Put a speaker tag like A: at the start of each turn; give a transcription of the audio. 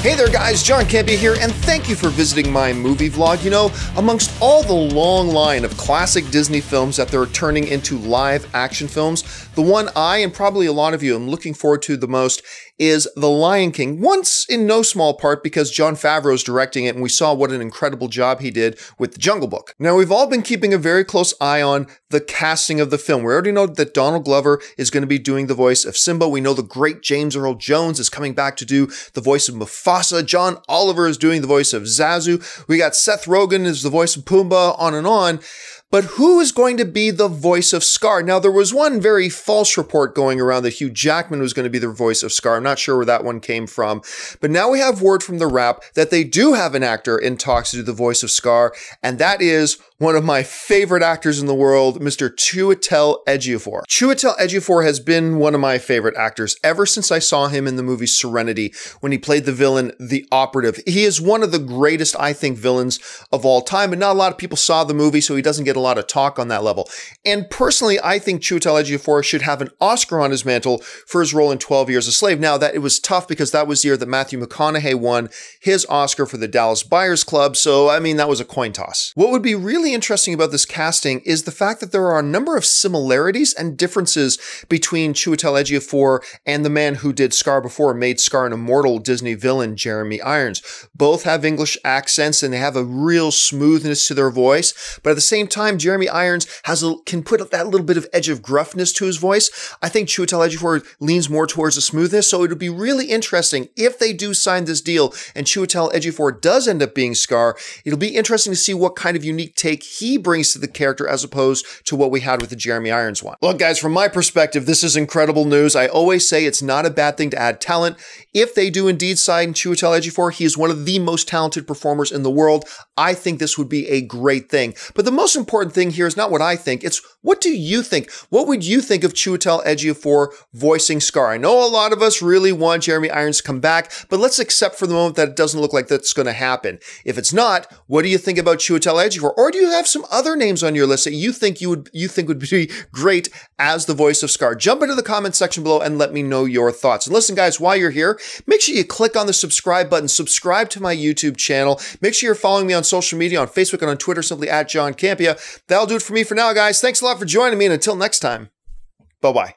A: Hey there guys, John Campea here, and thank you for visiting my movie vlog. You know, amongst all the long line of classic Disney films that they're turning into live action films, the one I, and probably a lot of you, am looking forward to the most is The Lion King, once in no small part because Jon Favreau's directing it and we saw what an incredible job he did with The Jungle Book. Now, we've all been keeping a very close eye on the casting of the film. We already know that Donald Glover is going to be doing the voice of Simba. We know the great James Earl Jones is coming back to do the voice of Mufasa. John Oliver is doing the voice of Zazu. We got Seth Rogen as the voice of Pumbaa, on and on. But who is going to be the voice of Scar? Now, there was one very false report going around that Hugh Jackman was going to be the voice of Scar. I'm not sure where that one came from. But now we have word from the Wrap that they do have an actor in talks to do the voice of Scar, and that is one of my favorite actors in the world, Mr. Chiwetel Ejiofor. Chiwetel Ejiofor has been one of my favorite actors ever since I saw him in the movie Serenity when he played the villain, the Operative. He is one of the greatest, I think, villains of all time, and not a lot of people saw the movie, so he doesn't get a lot of talk on that level. And personally, I think Chiwetel Ejiofor should have an Oscar on his mantle for his role in 12 Years a Slave. Now, that it was tough because that was the year that Matthew McConaughey won his Oscar for the Dallas Buyers Club, so I mean, that was a coin toss. What would be really interesting about this casting is the fact that there are a number of similarities and differences between Chiwetel Ejiofor and the man who did Scar before, made Scar an immortal Disney villain, Jeremy Irons. Both have English accents and they have a real smoothness to their voice, but at the same time, Jeremy Irons can put that little bit of edge of gruffness to his voice. I think Chiwetel Ejiofor leans more towards the smoothness, so it would be really interesting if they do sign this deal and Chiwetel Ejiofor does end up being Scar. It'll be interesting to see what kind of unique take he brings to the character as opposed to what we had with the Jeremy Irons one. Look guys, from my perspective, this is incredible news. I always say it's not a bad thing to add talent. If they do indeed sign Chiwetel Ejiofor, he is one of the most talented performers in the world. I think this would be a great thing. But the most important thing here is not what I think, it's what do you think? What would you think of Chiwetel Ejiofor voicing Scar? I know a lot of us really want Jeremy Irons to come back, but let's accept for the moment that it doesn't look like that's going to happen. If it's not, what do you think about Chiwetel Ejiofor? Or do you have some other names on your list that you think would be great as the voice of Scar? Jump into the comment section below and let me know your thoughts. And listen guys, while you're here, make sure you click on the subscribe button, subscribe to my YouTube channel. Make sure you're following me on social media, on Facebook and on Twitter, simply at John Campea. That'll do it for me for now, guys. Thanks a lot for joining me, and until next time, bye-bye.